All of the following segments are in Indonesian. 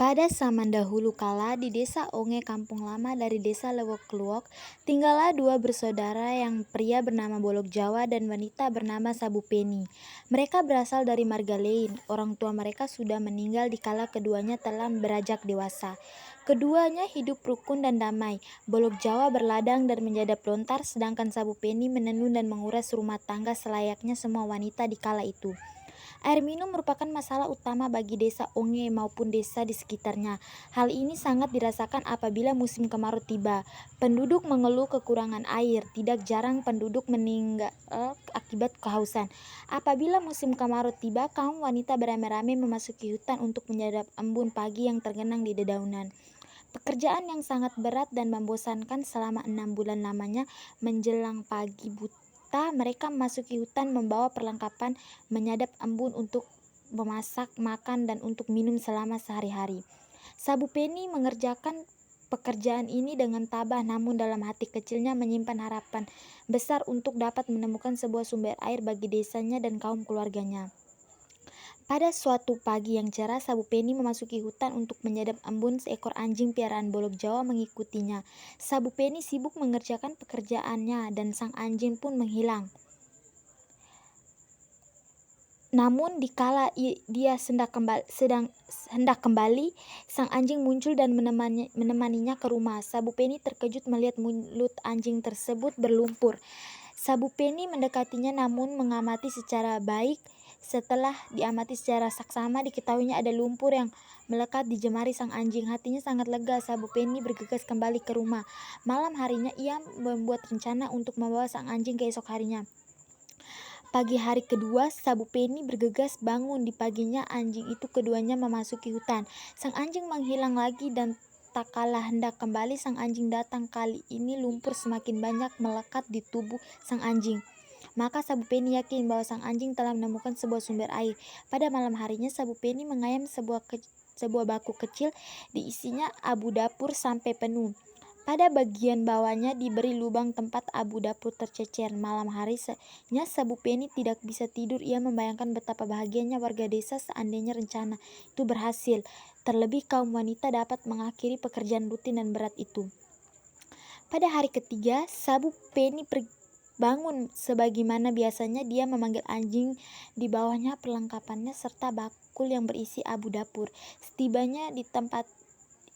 Pada zaman dahulu kala di desa Onge Kampung Lama dari desa Lewokluok, tinggallah dua bersaudara yang pria bernama Bolok Jawa dan wanita bernama Sabu Peni. Mereka berasal dari marga lain. Orang tua mereka sudah meninggal dikala keduanya telah beranjak dewasa. Keduanya hidup rukun dan damai. Bolok Jawa berladang dan menjadap lontar, sedangkan Sabu Peni menenun dan menguras rumah tangga selayaknya semua wanita di kala itu. Air minum merupakan masalah utama bagi desa Onge maupun desa di sekitarnya. Hal ini sangat dirasakan apabila musim kemarau tiba. Penduduk mengeluh kekurangan air. Tidak jarang penduduk meninggal akibat kehausan. Apabila musim kemarau tiba, kaum wanita beramai-ramai memasuki hutan untuk menyadap embun pagi yang tergenang di dedaunan. Pekerjaan yang sangat berat dan membosankan selama 6 bulan lamanya. Menjelang pagi buta, mereka memasuki hutan membawa perlengkapan menyadap embun untuk memasak, makan, dan untuk minum selama sehari-hari. Sabu Peni mengerjakan pekerjaan ini dengan tabah, namun dalam hati kecilnya menyimpan harapan besar untuk dapat menemukan sebuah sumber air bagi desanya dan kaum keluarganya. Pada suatu pagi yang cerah, Sabu Peni memasuki hutan untuk menyadap embun. Seekor anjing piaraan Bolok Jawa mengikutinya. Sabu Peni sibuk mengerjakan pekerjaannya dan sang anjing pun menghilang. Namun dikala dia hendak kembali, sang anjing muncul dan menemaninya ke rumah. Sabu Peni terkejut melihat mulut anjing tersebut berlumpur. Sabu Peni mendekatinya namun mengamati secara baik. Setelah diamati secara saksama, diketahuinya ada lumpur yang melekat di jemari sang anjing. Hatinya sangat lega. Sabu Peni bergegas kembali ke rumah. Malam harinya ia membuat rencana untuk membawa sang anjing keesok harinya. Pagi hari kedua, Sabu Peni bergegas bangun. Di paginya anjing itu keduanya memasuki hutan. Sang anjing menghilang lagi dan tak kalah hendak kembali, sang anjing datang. Kali ini lumpur semakin banyak melekat di tubuh sang anjing. Maka Sabu Peni yakin bahwa sang anjing telah menemukan sebuah sumber air. Pada malam harinya, Sabu Peni mengayam sebuah baku kecil, diisinya abu dapur sampai penuh. Pada bagian bawahnya diberi lubang tempat abu dapur tercecer. Malam harinya Sabu Peni tidak bisa tidur. Ia membayangkan betapa bahagianya warga desa seandainya rencana itu berhasil. Terlebih kaum wanita dapat mengakhiri pekerjaan rutin dan berat itu. Pada hari ketiga, Sabu Peni bangun sebagaimana biasanya. Dia memanggil anjing, di bawahnya perlengkapannya serta bakul yang berisi abu dapur. Setibanya di tempat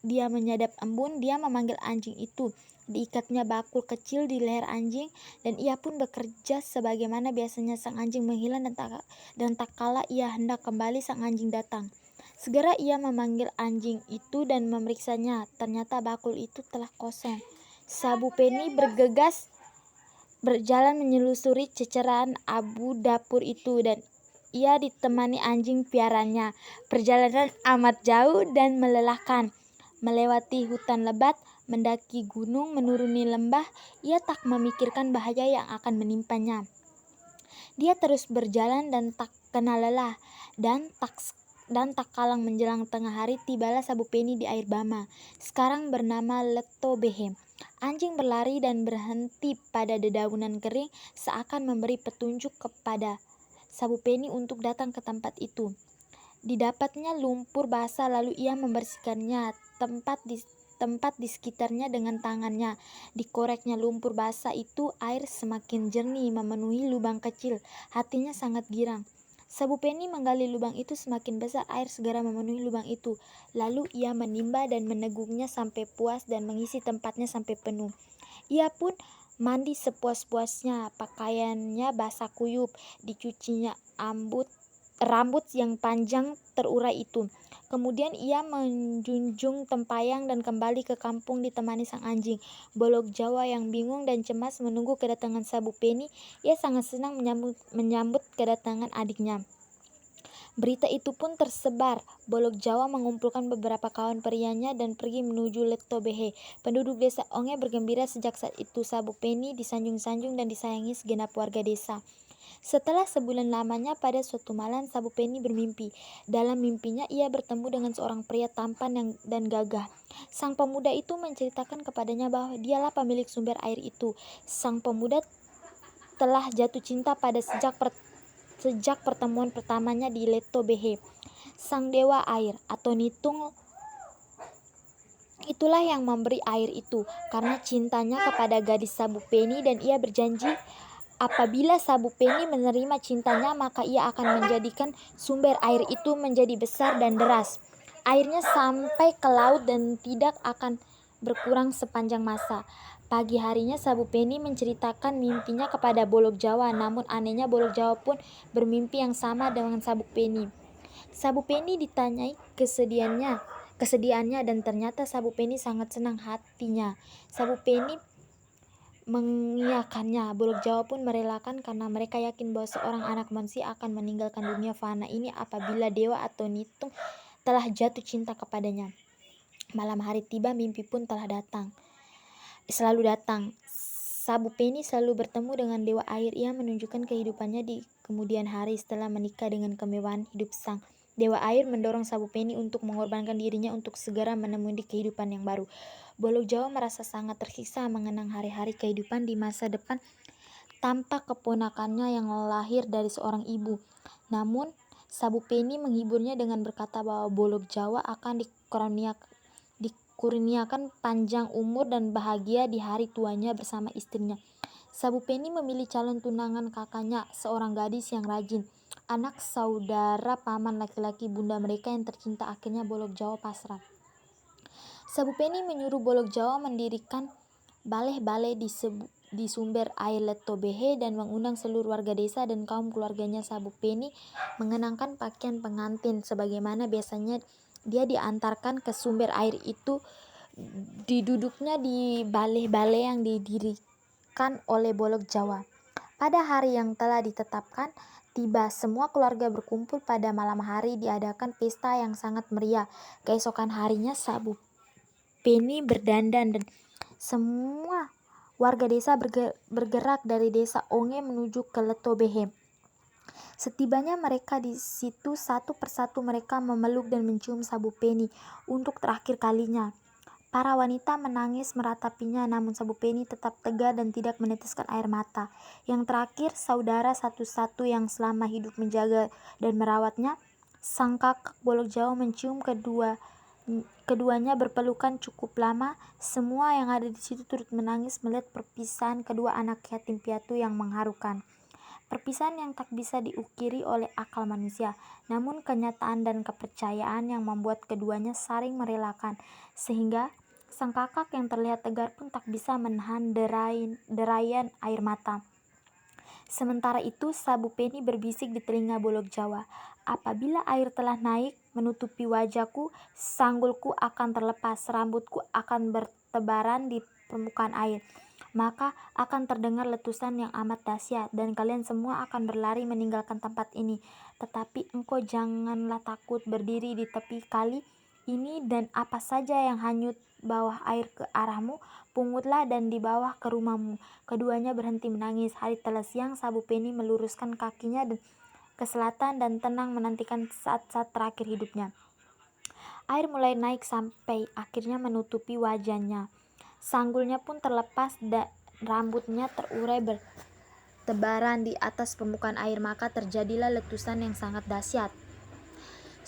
dia menyadap embun, dia memanggil anjing itu. Diikatnya bakul kecil di leher anjing dan ia pun bekerja sebagaimana biasanya. Sang anjing menghilang dan tak kala ia hendak kembali, sang anjing datang. Segera ia memanggil anjing itu dan memeriksanya. Ternyata bakul itu telah kosong. Sabu Peni bergegas berjalan menyelusuri ceceran abu dapur itu dan ia ditemani anjing piaranya. Perjalanan amat jauh dan melelahkan. Melewati hutan lebat, mendaki gunung, menuruni lembah, ia tak memikirkan bahaya yang akan menimpanya. Dia terus berjalan dan tak kenal lelah, dan tak kalang menjelang tengah hari tibalah Sabu Peni di air Bama, sekarang bernama Leto Behe. Anjing berlari dan berhenti pada dedaunan kering, seakan memberi petunjuk kepada Sabu Peni untuk datang ke tempat itu. Didapatnya lumpur basah, lalu ia membersihkannya tempat di sekitarnya dengan tangannya. Dikoreknya lumpur basah itu, air semakin jernih memenuhi lubang kecil. Hatinya sangat girang. Sabu Peni menggali lubang itu semakin besar, air segera memenuhi lubang itu. Lalu ia menimba dan meneguknya sampai puas dan mengisi tempatnya sampai penuh. Ia pun mandi sepuas-puasnya, pakaiannya basah kuyup, dicucinya rambut yang panjang terurai itu. Kemudian ia menjunjung tempayang dan kembali ke kampung ditemani sang anjing. Bolok Jawa yang bingung dan cemas menunggu kedatangan Sabu Peni. Ia sangat senang menyambut kedatangan adiknya. Berita itu pun tersebar. Bolok Jawa mengumpulkan beberapa kawan prianya dan pergi menuju Leto Behe. Penduduk desa Onge bergembira. Sejak saat itu Sabu Peni disanjung-sanjung dan disayangi segenap warga desa. Setelah sebulan lamanya, pada suatu malam Sabu Peni bermimpi. Dalam mimpinya ia bertemu dengan seorang pria tampan dan gagah. Sang pemuda itu menceritakan kepadanya bahwa dialah pemilik sumber air itu. Sang pemuda telah jatuh cinta pada sejak pertemuan pertamanya di Leto Behe. Sang dewa air atau Nitung Itulah yang memberi air itu, karena cintanya kepada gadis Sabupeni, dan ia berjanji apabila Sabupeni menerima cintanya, maka ia akan menjadikan sumber air itu menjadi besar dan deras. Airnya sampai ke laut dan tidak akan berkurang sepanjang masa. Pagi harinya Sabupeni menceritakan mimpinya kepada Bolok Jawa, namun anehnya Bolok Jawa pun bermimpi yang sama dengan Sabupeni. Sabupeni ditanyai kesedihannya, dan ternyata Sabupeni sangat senang hatinya. Sabupeni mengiyakannya. Bolok Jawa pun merelakan karena mereka yakin bahwa seorang anak manusia akan meninggalkan dunia fana ini apabila dewa atau nitung telah jatuh cinta kepadanya. Malam hari tiba, mimpi pun selalu datang. Sabupeni selalu bertemu dengan dewa air. Ia menunjukkan kehidupannya di kemudian hari setelah menikah dengan kemewahan hidup sang dewa air mendorong Sabupeni untuk mengorbankan dirinya untuk segera menemui kehidupan yang baru. Bolok Jawa merasa sangat tersiksa mengenang hari-hari kehidupan di masa depan tanpa keponakannya yang lahir dari seorang ibu. Namun, Sabupeni menghiburnya dengan berkata bahwa Bolok Jawa akan dikurniakan panjang umur dan bahagia di hari tuanya bersama istrinya. Sabupeni memilih calon tunangan kakaknya, seorang gadis yang rajin, anak saudara paman laki-laki bunda mereka yang tercinta. Akhirnya Bolok Jawa pasrah. Sabupeni menyuruh Bolok Jawa mendirikan baleh-baleh di sumber air Letobehe dan mengundang seluruh warga desa dan kaum keluarganya. Sabupeni mengenakan pakaian pengantin sebagaimana biasanya dia diantarkan ke sumber air itu. Diduduknya di baleh-baleh yang didirikan oleh Bolok Jawa. Pada hari yang telah ditetapkan tiba, semua keluarga berkumpul. Pada malam hari diadakan pesta yang sangat meriah. Keesokan harinya Sabupeni berdandan dan semua warga desa bergerak dari desa Onge menuju ke Letobehe. Setibanya mereka di situ, satu persatu mereka memeluk dan mencium Sabupeni untuk terakhir kalinya. Para wanita menangis meratapinya, namun Sabupeni tetap tegar dan tidak meneteskan air mata. Yang terakhir, saudara satu-satu yang selama hidup menjaga dan merawatnya, sang kakak Bolok Jawa mencium keduanya berpelukan cukup lama. Semua yang ada di situ turut menangis melihat perpisahan kedua anak yatim piatu yang mengharukan. Perpisahan yang tak bisa diukiri oleh akal manusia, namun kenyataan dan kepercayaan yang membuat keduanya saling merelakan, sehingga sang kakak yang terlihat tegar pun tak bisa menahan derayan air mata. Sementara itu Sabupeni berbisik di telinga Bolok Jawa, apabila air telah naik menutupi wajahku, sanggulku akan terlepas, rambutku akan bertebaran di permukaan air, maka akan terdengar letusan yang amat dahsyat dan kalian semua akan berlari meninggalkan tempat ini. Tetapi engkau janganlah takut, berdiri di tepi kali ini dan apa saja yang hanyut bawah air ke arahmu, pungutlah dan dibawa ke rumahmu. Keduanya berhenti menangis. Hari telah siang. Sabupeni meluruskan kakinya ke selatan dan tenang menantikan saat-saat terakhir hidupnya. Air mulai naik sampai akhirnya menutupi wajahnya. Sanggulnya pun terlepas dan rambutnya terurai bertebaran di atas permukaan air, maka terjadilah letusan yang sangat dahsyat.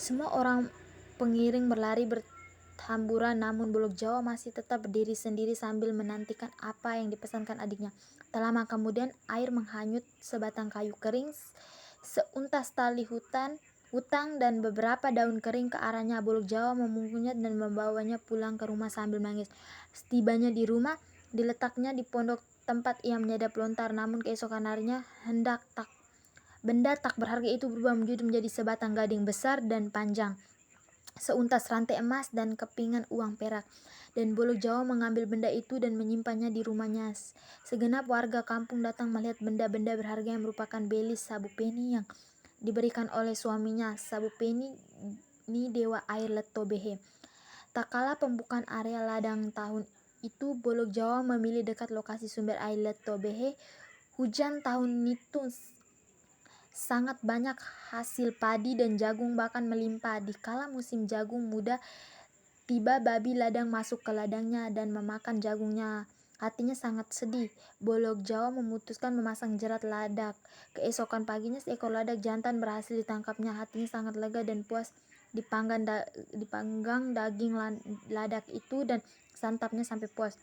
Semua orang pengiring berlari berhamburan, namun Bolok Jawa masih tetap berdiri sendiri sambil menantikan apa yang dipesankan adiknya. Tak lama kemudian air menghanyut sebatang kayu kering, seuntas tali hutang dan beberapa daun kering ke arahnya. Bolok Jawa memunggungnya dan membawanya pulang ke rumah sambil menangis. Setibanya di rumah, diletaknya di pondok tempat ia menyadap lontar, namun keesokan harinya benda tak berharga itu berubah menjadi sebatang gading besar dan panjang, seuntas rantai emas dan kepingan uang perak. Dan Bolok Jawa mengambil benda itu dan menyimpannya di rumahnya. Segenap warga kampung datang melihat benda-benda berharga yang merupakan belis Sabupeni yang diberikan oleh suaminya, Sabupeni ni dewa air Letobehe. Tak kala pembukaan area ladang tahun itu, Bolok Jawa memilih dekat lokasi sumber air Letobehe. Hujan tahun itu sangat banyak, hasil padi dan jagung bahkan melimpah. Di kala musim jagung muda tiba, babi ladang masuk ke ladangnya dan memakan jagungnya. Hatinya sangat sedih. Bolok Jawa memutuskan memasang jerat ladak. Keesokan paginya seekor ladak jantan berhasil ditangkapnya. Hatinya sangat lega dan puas dipanggang daging ladak itu dan santapnya sampai puas.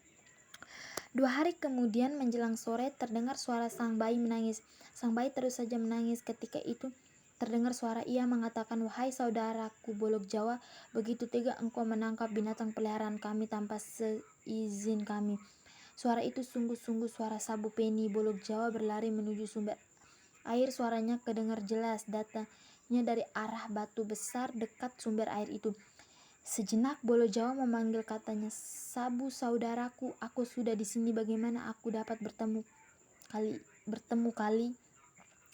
2 hari kemudian menjelang sore terdengar suara sang bayi menangis. Sang bayi terus saja menangis. Ketika itu terdengar suara ia mengatakan, "Wahai saudaraku Bolok Jawa, begitu tega engkau menangkap binatang peliharaan kami tanpa seizin kami." Suara itu sungguh-sungguh suara Sabu Peni. Bolok Jawa berlari menuju sumber air. Suaranya kedengar jelas, datangnya dari arah batu besar dekat sumber air itu. Sejenak Bolok Jawa memanggil, katanya, "Sabu saudaraku, aku sudah di sini. Bagaimana aku dapat bertemu kali?"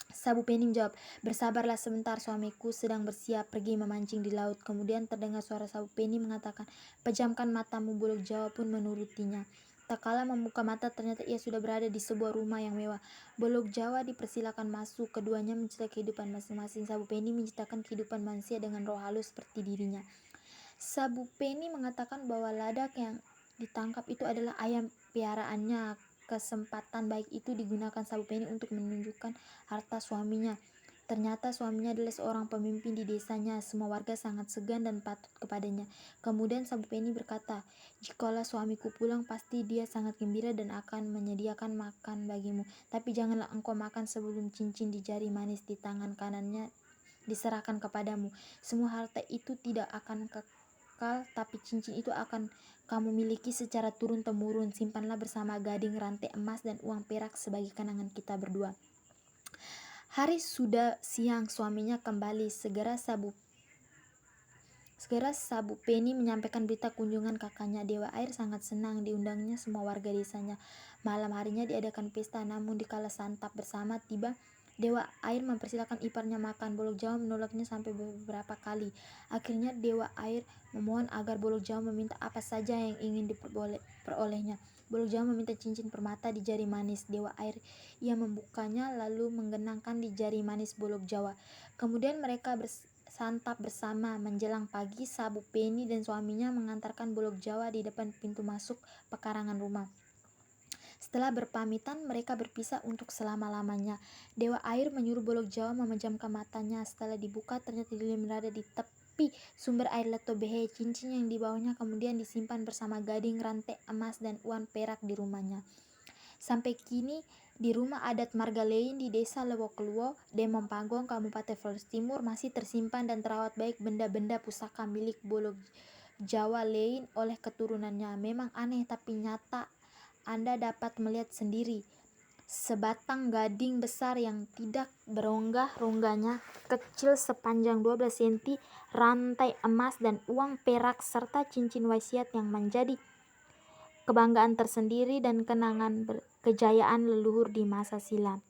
Sabu Peni menjawab, "Bersabarlah sebentar, suamiku sedang bersiap pergi memancing di laut." Kemudian terdengar suara Sabu Peni mengatakan, "Pejamkan matamu." Bolok Jawa pun menurutinya. Tak kala membuka mata, ternyata ia sudah berada di sebuah rumah yang mewah. Bolok Jawa dipersilakan masuk. Keduanya menceritakan kehidupan masing-masing. Sabu Peni menceritakan kehidupan manusia dengan roh halus seperti dirinya. Sabu Peni mengatakan bahwa ladak yang ditangkap itu adalah ayam piaraannya. Kesempatan baik itu digunakan Sabu Peni untuk menunjukkan harta suaminya. Ternyata suaminya adalah seorang pemimpin di desanya. Semua warga sangat segan dan patuh kepadanya. Kemudian Sabu Peni berkata, "Jikalau suamiku pulang, pasti dia sangat gembira dan akan menyediakan makan bagimu. Tapi janganlah engkau makan sebelum cincin di jari manis di tangan kanannya diserahkan kepadamu. Semua harta itu tidak akan kekal, tapi cincin itu akan kamu miliki secara turun-temurun. Simpanlah bersama gading rantai emas dan uang perak sebagai kenangan kita berdua." Hari sudah siang, suaminya kembali. Segera Sabu Peni menyampaikan berita kunjungan kakaknya. Dewa Air sangat senang diundangnya semua warga desanya. Malam harinya diadakan pesta, namun dikala santap bersama tiba, Dewa Air mempersilahkan iparnya makan. Bolok Jawa menolaknya sampai beberapa kali. Akhirnya Dewa Air memohon agar Bolok Jawa meminta apa saja yang ingin diperolehnya. Bolok Jawa meminta cincin permata di jari manis Dewa Air. Ia membukanya lalu menggenangkan di jari manis Bolok Jawa. Kemudian mereka santap bersama. Menjelang pagi, Sabu Peni dan suaminya mengantarkan Bolok Jawa di depan pintu masuk pekarangan rumah. Setelah berpamitan, mereka berpisah untuk selama-lamanya. Dewa Air menyuruh Bolok Jawa memejamkan matanya. Setelah dibuka, ternyata dia berada di tepi sumber air Leto Behe. Cincin yang dibawanya kemudian disimpan bersama gading, rantai emas, dan uang perak di rumahnya. Sampai kini di rumah adat Margalein di desa Lewokluo, Demong Pangong, Kabupaten Flores Timur masih tersimpan dan terawat baik benda-benda pusaka milik Bolok Jawa Lein oleh keturunannya. Memang aneh tapi nyata. Anda dapat melihat sendiri sebatang gading besar yang tidak berongga-rongganya, kecil sepanjang 12 cm, rantai emas dan uang perak serta cincin wasiat yang menjadi kebanggaan tersendiri dan kenangan kejayaan leluhur di masa silam.